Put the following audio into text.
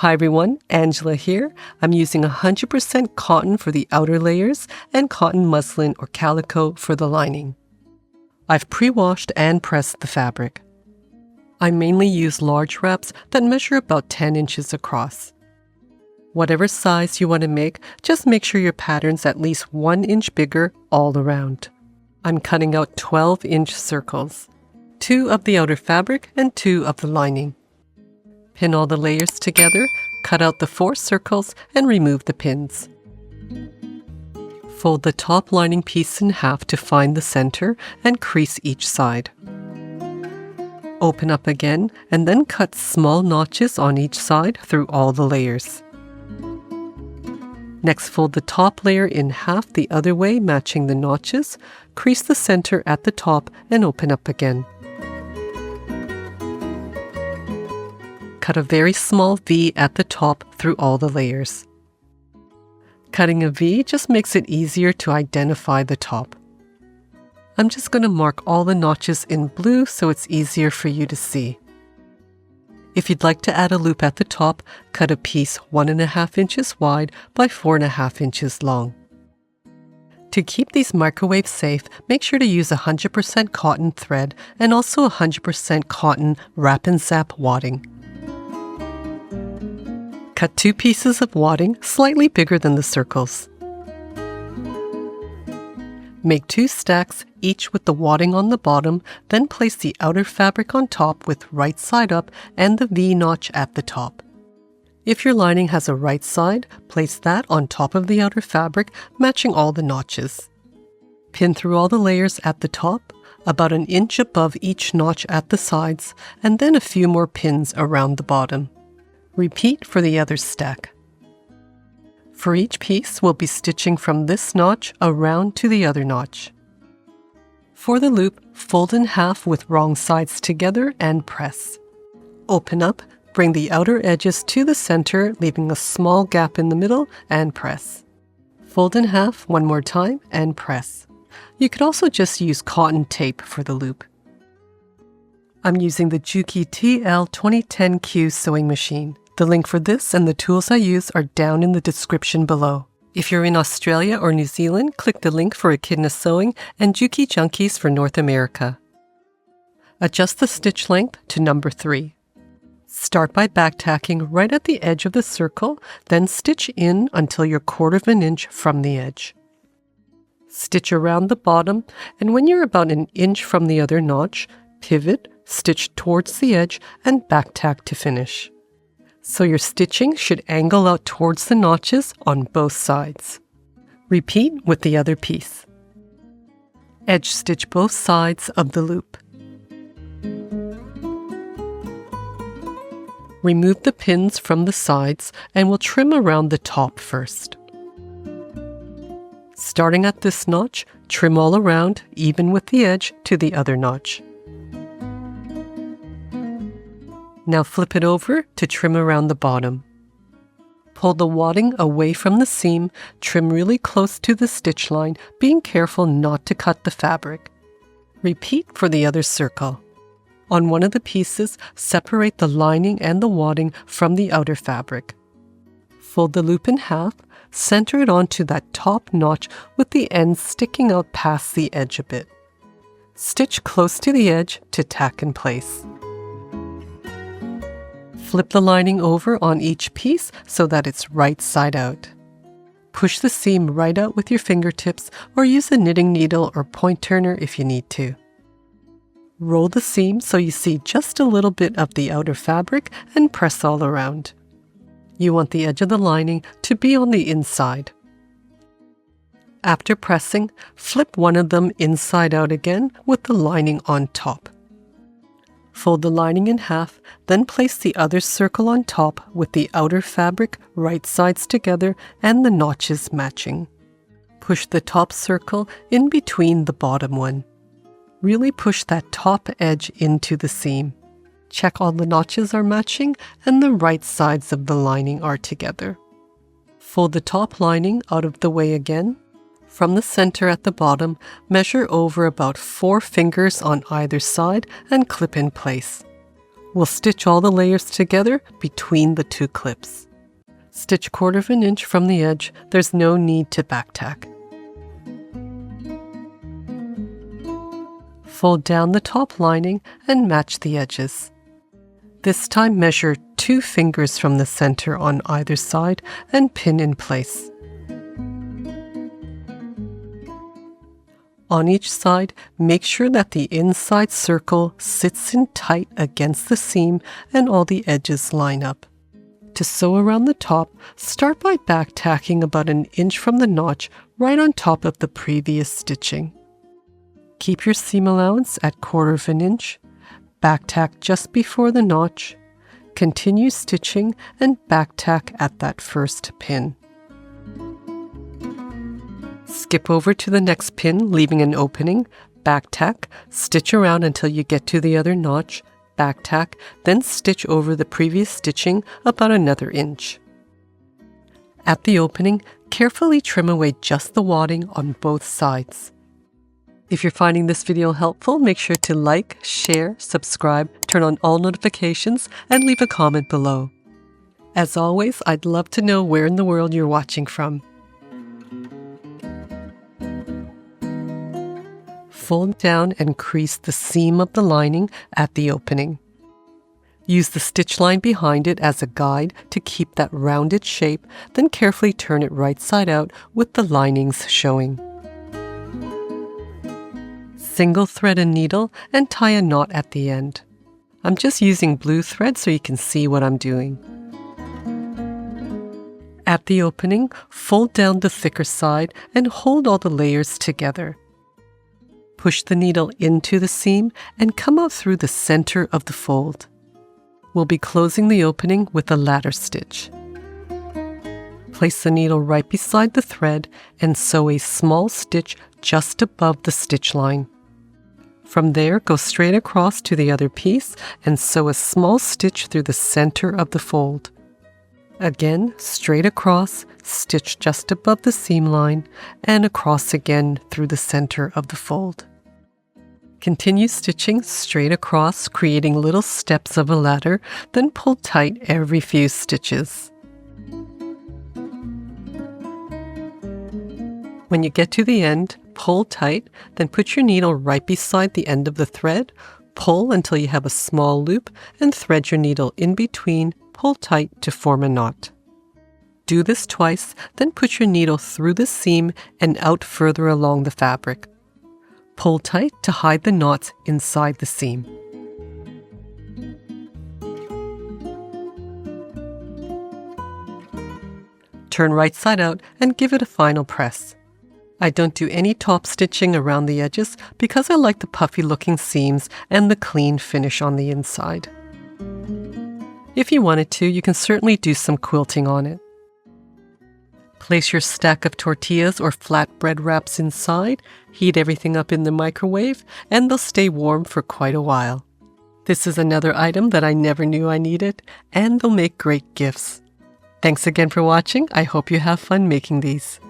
Hi everyone, Angela here. I'm using 100% cotton for the outer layers and cotton muslin or calico for the lining. I've pre-washed and pressed the fabric. I mainly use large wraps that measure about 10 inches across. Whatever size you want to make, just make sure your pattern's at least 1 inch bigger all around. I'm cutting out 12-inch circles, 2 of the outer fabric and 2 of the lining. Pin all the layers together, cut out the 4 circles, and remove the pins. Fold the top lining piece in half to find the center and crease each side. Open up again and then cut small notches on each side through all the layers. Next, fold the top layer in half the other way, matching the notches, crease the center at the top, and open up again. Cut a very small V at the top through all the layers. Cutting a V just makes it easier to identify the top. I'm just going to mark all the notches in blue so it's easier for you to see. If you'd like to add a loop at the top, cut a piece 1.5 inches wide by 4.5 inches long. To keep these microwave safe, make sure to use 100% cotton thread and also 100% cotton wrap and zap wadding. Cut 2 pieces of wadding slightly bigger than the circles. Make 2 stacks, each with the wadding on the bottom, then place the outer fabric on top with right side up and the V-notch at the top. If your lining has a right side, place that on top of the outer fabric, matching all the notches. Pin through all the layers at the top, about 1 inch above each notch at the sides, and then a few more pins around the bottom. Repeat for the other stack. For each piece, we'll be stitching from this notch around to the other notch. For the loop, fold in half with wrong sides together and press. Open up, bring the outer edges to the center, leaving a small gap in the middle, and press. Fold in half one more time and press. You could also just use cotton tape for the loop. I'm using the Juki TL-2010Q sewing machine. The link for this and the tools I use are down in the description below. If you're in Australia or New Zealand, click the link for Echidna Sewing and Juki Junkies for North America. Adjust the stitch length to number 3. Start by backtacking right at the edge of the circle, then stitch in until you're 1/4 inch from the edge. Stitch around the bottom, and when you're about 1 inch from the other notch, pivot, stitch towards the edge, and backtacking to finish. So your stitching should angle out towards the notches on both sides. Repeat with the other piece. Edge stitch both sides of the loop. Remove the pins from the sides and we'll trim around the top first. Starting at this notch, trim all around, even with the edge, to the other notch. Now flip it over to trim around the bottom. Pull the wadding away from the seam, trim really close to the stitch line, being careful not to cut the fabric. Repeat for the other circle. On one of the pieces, separate the lining and the wadding from the outer fabric. Fold the loop in half, center it onto that top notch with the ends sticking out past the edge a bit. Stitch close to the edge to tack in place. Flip the lining over on each piece so that it's right side out. Push the seam right out with your fingertips or use a knitting needle or point turner if you need to. Roll the seam so you see just a little bit of the outer fabric and press all around. You want the edge of the lining to be on the inside. After pressing, flip one of them inside out again with the lining on top. Fold the lining in half, then place the other circle on top with the outer fabric right sides together and the notches matching. Push the top circle in between the bottom one. Really push that top edge into the seam. Check all the notches are matching and the right sides of the lining are together. Fold the top lining out of the way again. From the center at the bottom, measure over about 4 fingers on either side and clip in place. We'll stitch all the layers together between the two clips. Stitch 1/4 inch from the edge. There's no need to back tack. Fold down the top lining and match the edges. This time measure 2 fingers from the center on either side and pin in place. On each side, make sure that the inside circle sits in tight against the seam and all the edges line up. To sew around the top, start by back tacking about 1 inch from the notch right on top of the previous stitching. Keep your seam allowance at 1/4 inch, back tack just before the notch, continue stitching and back tack at that first pin. Skip over to the next pin, leaving an opening, back tack, stitch around until you get to the other notch, back tack, then stitch over the previous stitching about another inch. At the opening, carefully trim away just the wadding on both sides. If you're finding this video helpful, make sure to like, share, subscribe, turn on all notifications, and leave a comment below. As always, I'd love to know where in the world you're watching from. Fold down and crease the seam of the lining at the opening. Use the stitch line behind it as a guide to keep that rounded shape, then carefully turn it right side out with the linings showing. Single thread a needle and tie a knot at the end. I'm just using blue thread so you can see what I'm doing. At the opening, fold down the thicker side and hold all the layers together. Push the needle into the seam and come out through the center of the fold. We'll be closing the opening with a ladder stitch. Place the needle right beside the thread and sew a small stitch just above the stitch line. From there, go straight across to the other piece and sew a small stitch through the center of the fold. Again, straight across, stitch just above the seam line, and across again through the center of the fold. Continue stitching straight across, creating little steps of a ladder, then pull tight every few stitches. When you get to the end, pull tight, then put your needle right beside the end of the thread, pull until you have a small loop, and thread your needle in between, pull tight to form a knot. Do this twice, then put your needle through the seam and out further along the fabric. Pull tight to hide the knots inside the seam. Turn right side out and give it a final press. I don't do any top stitching around the edges because I like the puffy looking seams and the clean finish on the inside. If you wanted to, you can certainly do some quilting on it. Place your stack of tortillas or flatbread wraps inside, heat everything up in the microwave, and they'll stay warm for quite a while. This is another item that I never knew I needed, and they'll make great gifts. Thanks again for watching. I hope you have fun making these.